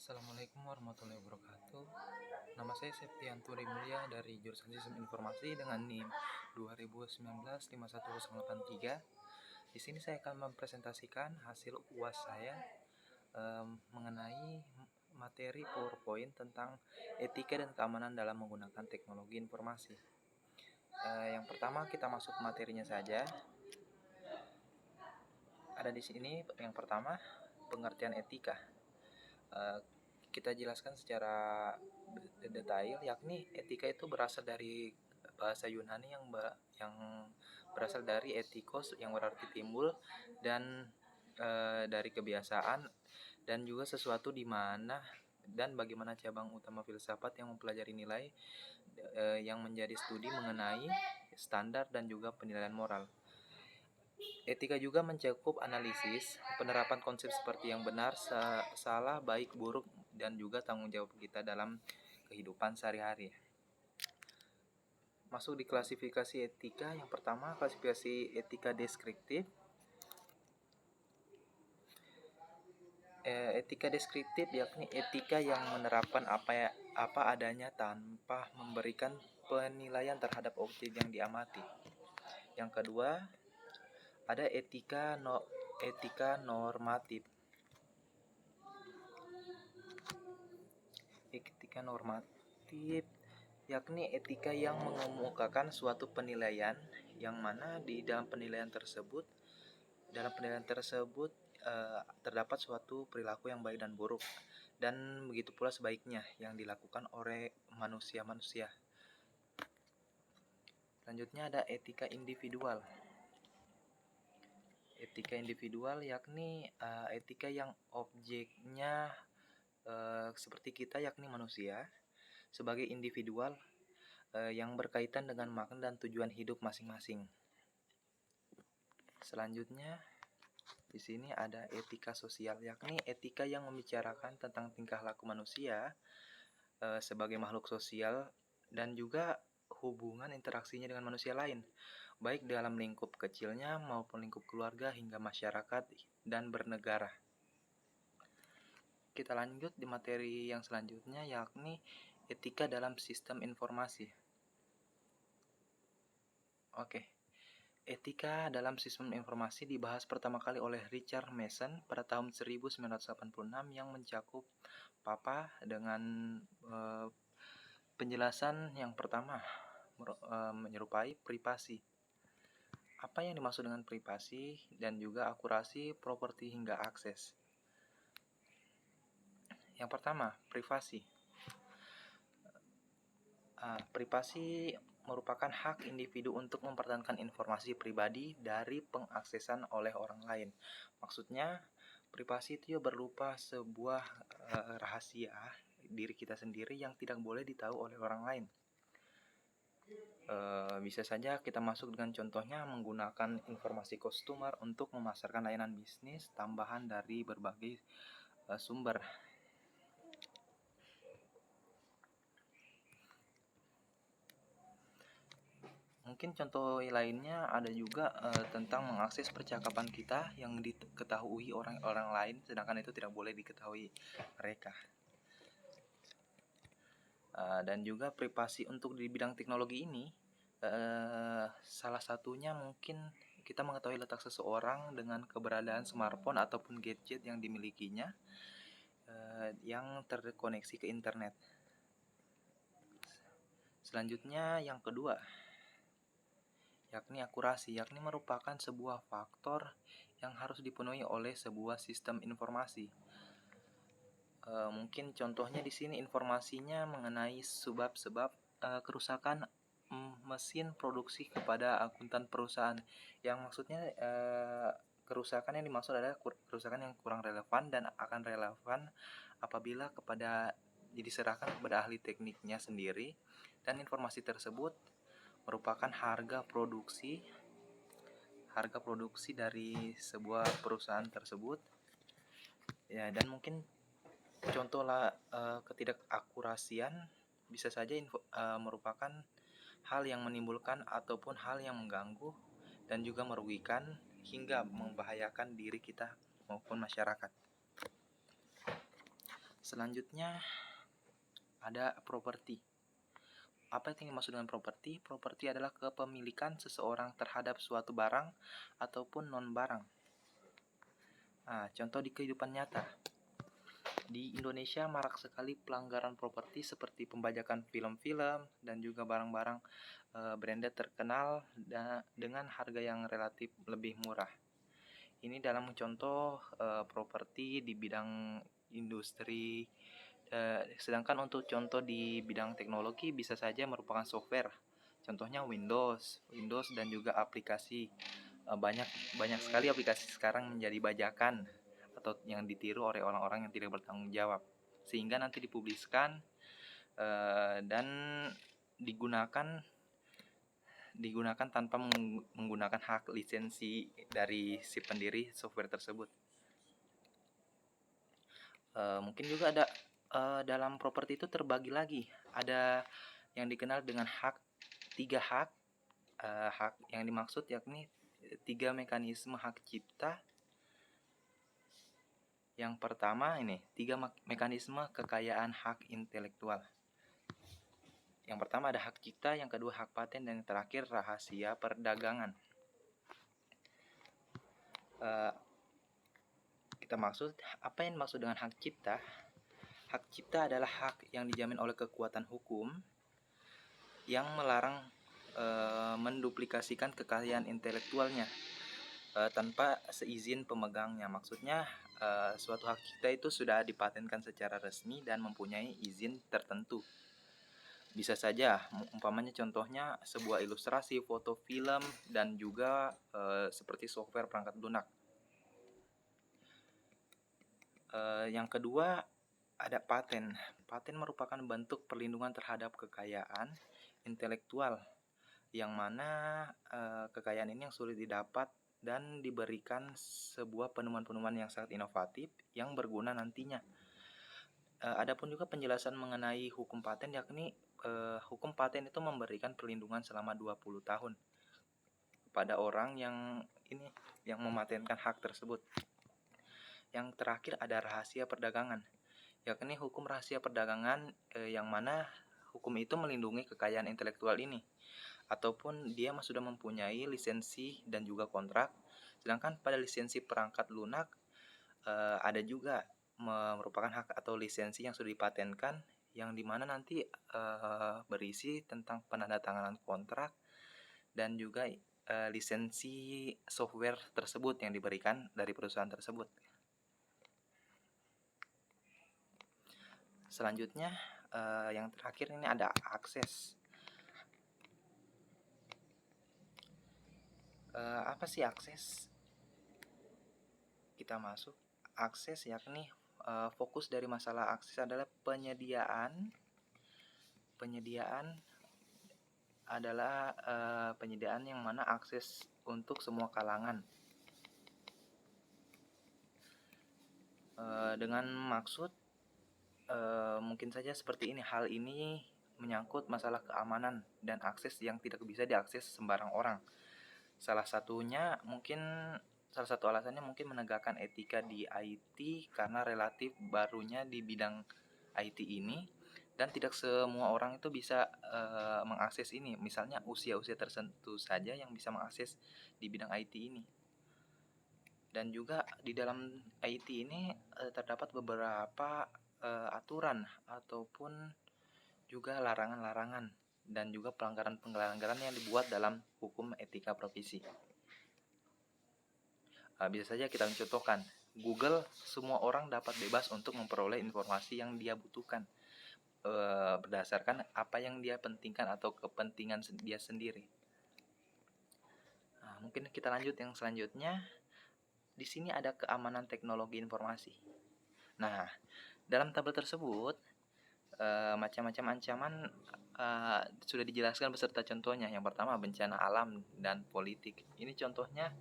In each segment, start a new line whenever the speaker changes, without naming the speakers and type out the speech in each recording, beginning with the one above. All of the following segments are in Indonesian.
Assalamualaikum warahmatullahi wabarakatuh. Nama saya Septian Turi Mulia dari jurusan Sistem Informasi dengan NIM 2019-51083. Di sini saya akan mempresentasikan hasil UAS saya mengenai materi PowerPoint tentang etika dan keamanan dalam menggunakan teknologi informasi. Yang pertama kita masuk materinya saja. Ada di sini yang pertama pengertian etika. Kita jelaskan secara detail, yakni etika itu berasal dari bahasa Yunani yang berasal dari etikos yang berarti timbul dan dari kebiasaan dan juga sesuatu di mana dan bagaimana cabang utama filsafat yang mempelajari nilai yang menjadi studi mengenai standar dan juga penilaian moral. Etika juga mencakup analisis, penerapan konsep seperti yang benar, salah, baik, buruk, dan juga tanggung jawab kita dalam kehidupan sehari-hari. Masuk di klasifikasi etika, yang pertama klasifikasi etika deskriptif. Etika deskriptif yakni etika yang menerapkan apa adanya tanpa memberikan penilaian terhadap objek yang diamati. Yang kedua, ada etika normatif. Etika normatif yakni etika yang mengemukakan suatu penilaian yang mana di dalam penilaian tersebut terdapat suatu perilaku yang baik dan buruk, dan begitu pula sebaiknya yang dilakukan oleh manusia-manusia. Selanjutnya ada etika individual. Etika individual yakni etika yang objeknya seperti kita, yakni manusia sebagai individual yang berkaitan dengan makna dan tujuan hidup masing-masing. Selanjutnya di sini ada etika sosial, yakni etika yang membicarakan tentang tingkah laku manusia sebagai makhluk sosial dan juga hubungan interaksinya dengan manusia lain, baik dalam lingkup kecilnya maupun lingkup keluarga hingga masyarakat dan bernegara. Kita lanjut di materi yang selanjutnya, yakni etika dalam sistem informasi. Etika dalam sistem informasi dibahas pertama kali oleh Richard Mason pada tahun 1986 yang mencakup papa dengan penjelasan yang pertama menyerupai privasi. Apa yang dimaksud dengan privasi dan juga akurasi, properti hingga akses. Yang pertama, privasi. Privasi merupakan hak individu untuk mempertahankan informasi pribadi dari pengaksesan oleh orang lain. Maksudnya, privasi itu berupa sebuah rahasia diri kita sendiri yang tidak boleh ditahu oleh orang lain. Bisa saja kita masuk dengan contohnya menggunakan informasi customer untuk memasarkan layanan bisnis tambahan dari berbagai sumber. Mungkin contoh lainnya ada juga tentang mengakses percakapan kita yang diketahui orang lain, sedangkan itu tidak boleh diketahui mereka. Dan juga privasi untuk di bidang teknologi ini, salah satunya mungkin kita mengetahui letak seseorang dengan keberadaan smartphone ataupun gadget yang dimilikinya yang terkoneksi ke internet. Selanjutnya yang kedua, yakni akurasi, yakni merupakan sebuah faktor yang harus dipenuhi oleh sebuah sistem informasi. Mungkin contohnya di sini informasinya mengenai sebab kerusakan mesin produksi kepada akuntan perusahaan, yang maksudnya kerusakan yang dimaksud adalah kerusakan yang kurang relevan dan akan relevan apabila diserahkan kepada ahli tekniknya sendiri, dan informasi tersebut merupakan harga produksi dari sebuah perusahaan tersebut. Ya, dan mungkin contoh ketidakakurasian bisa saja merupakan hal yang menimbulkan ataupun hal yang mengganggu dan juga merugikan hingga membahayakan diri kita maupun masyarakat. Selanjutnya ada properti. Apa yang dimaksud dengan properti? Properti adalah kepemilikan seseorang terhadap suatu barang ataupun non-barang. Nah, contoh di kehidupan nyata. Di Indonesia marak sekali pelanggaran properti seperti pembajakan film-film dan juga barang-barang branded terkenal dengan harga yang relatif lebih murah. Ini dalam contoh properti di bidang industri. Sedangkan untuk contoh di bidang teknologi bisa saja merupakan software. Contohnya Windows dan juga aplikasi. Banyak sekali aplikasi sekarang menjadi bajakan atau yang ditiru oleh orang-orang yang tidak bertanggung jawab, sehingga nanti dipubliskan dan digunakan tanpa menggunakan hak lisensi dari si pendiri software tersebut. Mungkin juga ada dalam properti itu terbagi lagi, ada yang dikenal dengan tiga hak. Hak yang dimaksud yakni 3 mekanisme hak cipta. Yang pertama ini 3 mekanisme kekayaan hak intelektual. Yang pertama ada hak cipta, yang kedua hak paten, dan yang terakhir rahasia perdagangan. Apa yang dimaksud dengan hak cipta? Hak cipta adalah hak yang dijamin oleh kekuatan hukum yang melarang menduplikasikan kekayaan intelektualnya tanpa seizin pemegangnya. Maksudnya suatu hak cipta itu sudah dipatenkan secara resmi dan mempunyai izin tertentu. Bisa saja, umpamanya contohnya sebuah ilustrasi, foto, film, dan juga seperti software perangkat lunak. Yang kedua ada paten. Paten merupakan bentuk perlindungan terhadap kekayaan intelektual, yang mana kekayaan ini yang sulit didapat dan diberikan sebuah penemuan-penemuan yang sangat inovatif yang berguna nantinya. Adapun juga penjelasan mengenai hukum paten, yakni hukum paten itu memberikan perlindungan selama 20 tahun kepada orang yang mematenkan hak tersebut. Yang terakhir ada rahasia perdagangan, yakni hukum rahasia perdagangan yang mana hukum itu melindungi kekayaan intelektual ini, ataupun dia sudah mempunyai lisensi dan juga kontrak. Sedangkan pada lisensi perangkat lunak ada juga merupakan hak atau lisensi yang sudah dipatenkan, yang dimana nanti berisi tentang penandatanganan kontrak dan juga lisensi software tersebut yang diberikan dari perusahaan tersebut. Selanjutnya yang terakhir ini ada akses. Apa sih akses? Kita masuk. Akses yakni fokus dari masalah akses adalah penyediaan adalah penyediaan yang mana akses untuk semua kalangan. Dengan maksud mungkin saja seperti ini. Hal ini menyangkut masalah keamanan dan akses yang tidak bisa diakses sembarang orang. Salah satu alasannya mungkin menegakkan etika di IT karena relatif barunya di bidang IT ini, dan tidak semua orang itu bisa mengakses ini. Misalnya usia-usia tertentu saja yang bisa mengakses di bidang IT ini. Dan juga di dalam IT ini terdapat beberapa aturan ataupun juga larangan-larangan dan juga pelanggaran-pelanggaran yang dibuat dalam hukum etika profesi. Bisa saja kita mencontohkan, Google, semua orang dapat bebas untuk memperoleh informasi yang dia butuhkan berdasarkan apa yang dia pentingkan atau kepentingan dia sendiri. Mungkin kita lanjut yang selanjutnya. Di sini ada keamanan teknologi informasi. Nah, dalam tabel tersebut macam-macam ancaman sudah dijelaskan beserta contohnya. Yang pertama bencana alam dan politik. Ini contohnya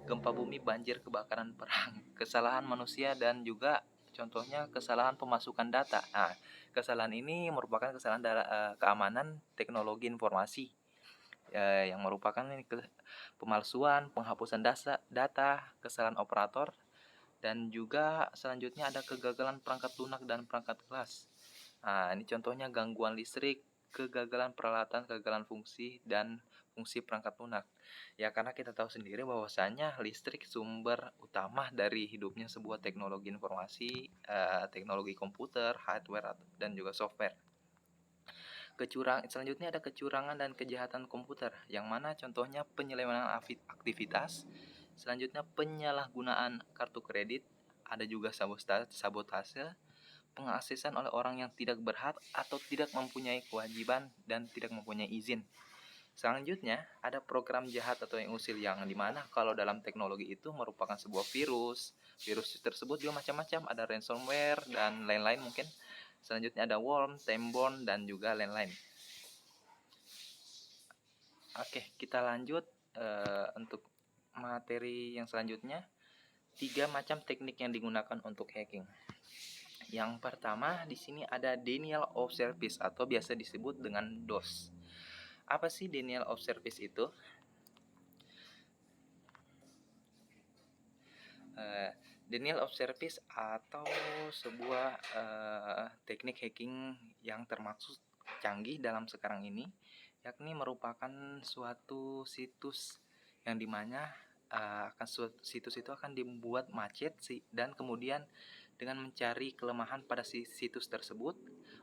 gempa bumi, banjir, kebakaran, perang, kesalahan manusia, dan juga contohnya kesalahan pemasukan data. Nah, kesalahan ini merupakan kesalahan keamanan teknologi informasi yang merupakan pemalsuan, penghapusan data, kesalahan operator, Dan juga selanjutnya ada kegagalan perangkat lunak dan perangkat kelas. Nah, ini contohnya gangguan listrik, kegagalan peralatan, kegagalan fungsi, dan fungsi perangkat lunak. Ya, karena kita tahu sendiri bahwasanya listrik sumber utama dari hidupnya sebuah teknologi informasi, teknologi komputer, hardware, dan juga software. Selanjutnya ada kecurangan dan kejahatan komputer, yang mana contohnya penyelewengan aktivitas, selanjutnya penyalahgunaan kartu kredit, ada juga sabotase, pengaksesan oleh orang yang tidak berhak atau tidak mempunyai kewajiban dan tidak mempunyai izin. Selanjutnya, ada program jahat atau yang usil, yang dimana kalau dalam teknologi itu merupakan sebuah virus. Virus tersebut juga macam-macam, ada ransomware dan lain-lain mungkin. Selanjutnya ada worm, time-borne, dan juga lain-lain. Oke, kita lanjut untuk materi yang selanjutnya. 3 macam teknik yang digunakan untuk hacking. Yang pertama di sini ada denial of service atau biasa disebut dengan DOS. Apa sih denial of service itu? Denial of service atau sebuah teknik hacking yang termasuk canggih dalam sekarang ini, yakni merupakan suatu situs yang dimana situs itu akan dibuat macet dan kemudian dengan mencari kelemahan pada situs tersebut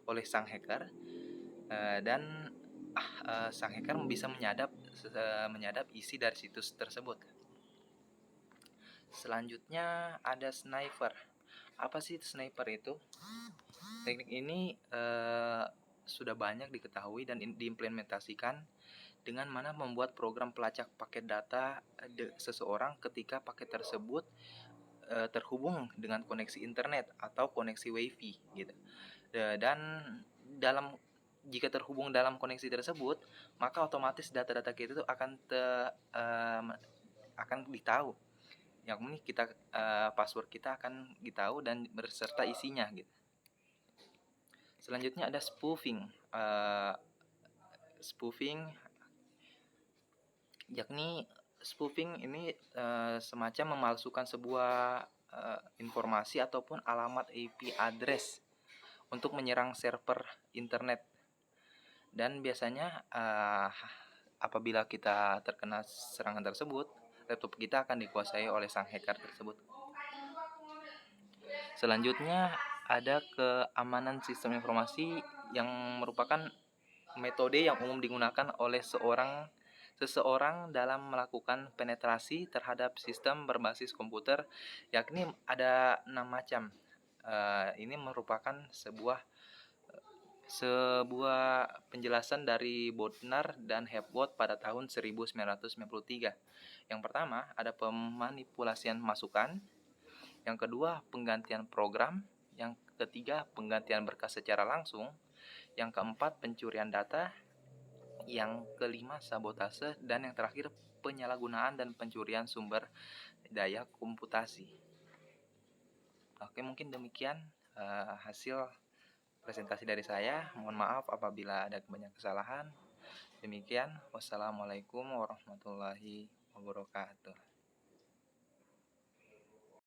oleh sang hacker, dan sang hacker bisa menyadap isi dari situs tersebut. Selanjutnya ada sniper. Apa sih sniper itu? Teknik ini sudah banyak diketahui dan diimplementasikan dengan mana membuat program pelacak paket data seseorang ketika paket tersebut terhubung dengan koneksi internet atau koneksi wifi gitu. Dan jika terhubung dalam koneksi tersebut, maka otomatis data-data kita itu akan ditahu. Yang ini password kita akan ditahu dan berserta isinya gitu. Selanjutnya ada spoofing. Spoofing yakni spoofing ini semacam memalsukan sebuah informasi ataupun alamat IP address untuk menyerang server internet. Dan biasanya apabila kita terkena serangan tersebut, laptop kita akan dikuasai oleh sang hacker tersebut. Selanjutnya ada keamanan sistem informasi, yang merupakan metode yang umum digunakan oleh seseorang dalam melakukan penetrasi terhadap sistem berbasis komputer, yakni ada 6 macam. Ini merupakan sebuah penjelasan dari Bodnar dan Hepworth pada tahun 1993. Yang pertama ada pemanipulasian masukan, yang kedua penggantian program, yang ketiga penggantian berkas secara langsung, yang keempat pencurian data, yang kelima sabotase, dan yang terakhir penyalahgunaan dan pencurian sumber daya komputasi. Oke, mungkin demikian hasil presentasi dari saya. Mohon maaf apabila ada banyak kesalahan. Demikian, wassalamualaikum warahmatullahi wabarakatuh.